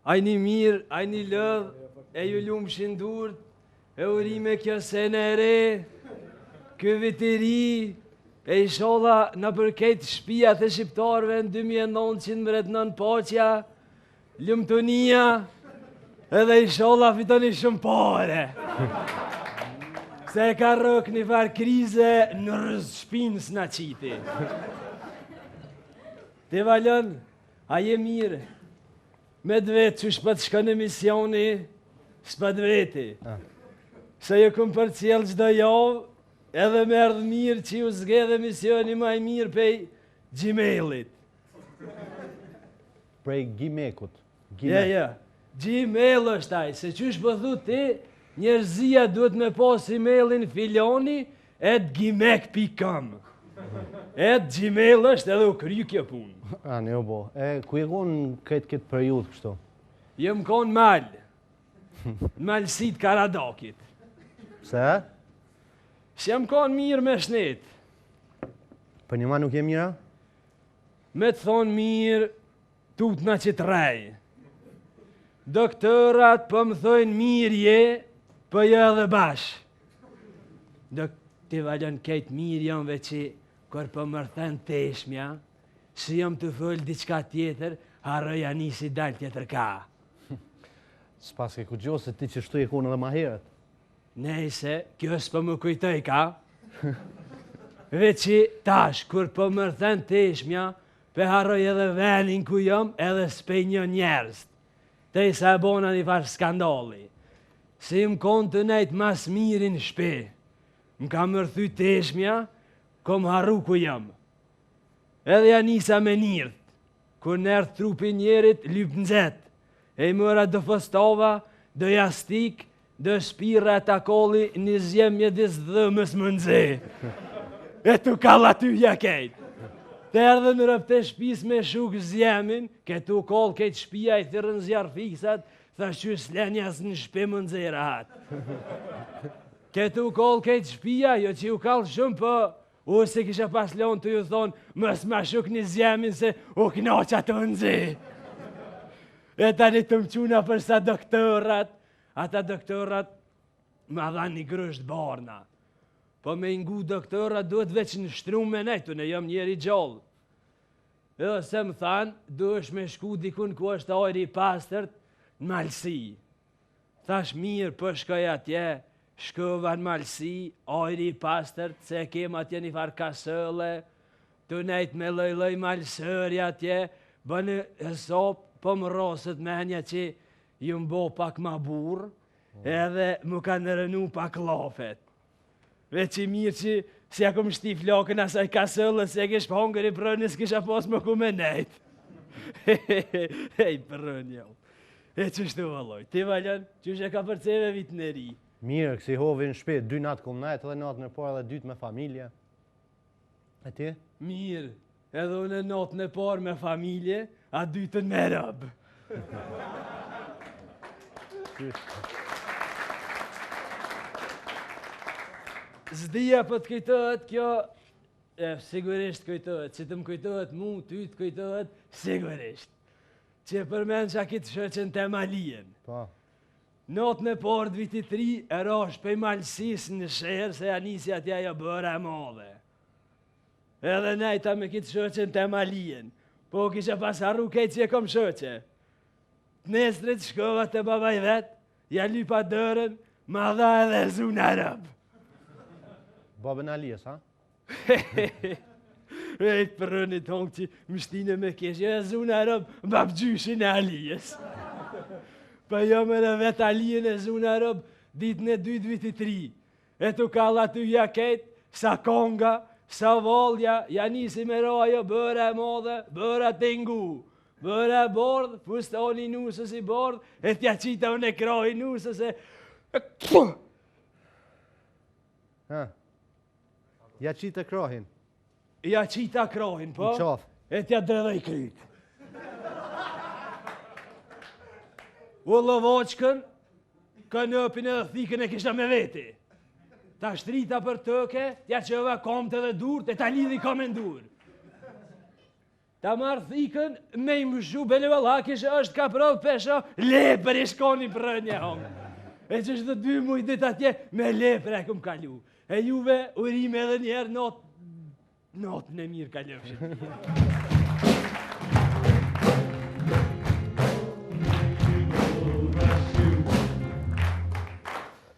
Ajni mirë, ajni lëdh, e ju lumë shindurt, e urime kjo sene e re, kjo viteri, e isholla në përket shpijat e shqiptarve në 2900 mbretënon poqja, lumëtunia, edhe isholla fitoni shumë pare. Se e ka rëk një farë krize në rëzë shpinës në qiti. Te valon, a je mirë, me dvetë që shpët shka në misioni, shpët veti. Se ju këm për cjellë gjdo javë, edhe me ardhë mirë që ju zgedhe misioni maj mirë pej Gmailit. Prej Gmekut. Ja. Gmail është aj, se që shpëthu ti, njerëzia duhet me pas emailin filoni @gmail.com. Gmail është edhe u kry kjo punë. Ne o bo. Ku e konë këtë periud kështu? Jem konë malë. Malësit Karadakit. Pse? Që jem konë mirë me shnet. Për një ma nuk je mira? Me të thonë mirë, tutna që të rej. Doktorat për më thojnë mirë je, për jo edhe bashkë. Ti valon kejtë mirë jamve që kër për mërthen teshmja, që jam të thëllë diçka tjetër, harroja nisi dalë tjetër ka. S'pas ke ku gjohë se ti që shtu e konë edhe ma herët. Nejse, kjo është për më kujtoj ka. Veçi tash, kër për mërthen teshmja, pe harroj edhe venin ku jam, edhe s'pej një njerës. Te i sa e bona një farë skandali. Se më konë të nejtë mas mirin shpe. Më ka mërthy teshmja, kom harru ku jam. Edhe ja nisa me njërët. Kur nërë trupi njerit, lyp nëzet. E i mëra dë fostova, dë jastik, dë shpira e takolli, një zjem mjedis dhëmës më nëze. E tu kalla ty ja kejt. Të erdhe në rëpte shpis me shuk zjemin, këtu koll kejt shpia i thyrën zjarë fiksat, thash që slenjas në shpe më nëzera hatë. Këtu koll kejt shpia, jo që ju kallë shumë për, u se kisha pas lonë të ju thonë, mës ma shuk një zjemin se u knoqa të nëzi. E tani të mquna për sa doktorat, ata doktorat ma dha një grësht barna. Po me ngu doktorat duhet veç në shtrum me nejtu, ne jam njeri gjallë. Edhe se më thanë, duhesh me shku dikun ku është ajri i pastërt në Malsi. Thash mirë, për shkoj atje, shkova në Malsi, ajri i pastërt, se kem atje një farë kasëlle, të nejtë me lëj malsëri atje, bënë hesop, po më rosët me henja që ju mbo pak ma burë, edhe më kanë rënu pak lafet. Veç i mirë që si ja kom shti flokën asaj kasëllë, se kesh pëhongër i prënës kisha pos më ku me nejtë. Hej, prën jo. E që shtu valoj, ti valjan, që shë ka përceve vitë në ri. Mirë, kësi hovi në shpe, 2 natë kom najtë, edhe natën e parë edhe 2 me familje. E ti? Mirë, edhe unë natën e parë me familje, a 2 me rëbë. Zdia për të kujtohet kjo, sigurisht kujtohet, që të më kujtohet mu, ty të kujtohet, sigurisht. Që përmen që a kitë shëqen të malien. Natën e parë të vitit 3, e rash për malsis në shërë, se anisi atja jo bëra e madhe. Edhe nejta me kitë shëqen të malien, po kisha pas harru kejtë që e kom shëqe. Të nesrit shkova të babaj vetë, ja lypa dërën, ma dha edhe zunë arabë. Babën Alijes, ha? Rejtë për rënit hongë që më shtine me keshë, e zunë arabë, babë gjyshin e Alijes. Për jo me në vetë Alijen e zunë arabë, ditë në 2 vitit 3. E tu kalla ty ja ketë, sa konga, sa volja, ja nisi me rojo, bëra e modhe, bëra të ngu. Bëra e bordë, fustoni nusës i bordë, e tja qita unë e krohi nusës e... Ja qita krohin? Ja qita krohin, po? Në qafë? E tja dredhe i kryt. U lëvoqkën, kënëpin edhe thikën e kisha me veti. Ta shtrita për tëke, tja qëva komët edhe durët, e ta lidhi kom e ndurë. Ta marrë thikën me i mëshu Belevallaki që është ka provë pesho, lepër i shkoni për një hongë. E që është 2 muj dit atje, me lepër e këm kalu. E juve urime edhe njerë notën e mirë kalofshin.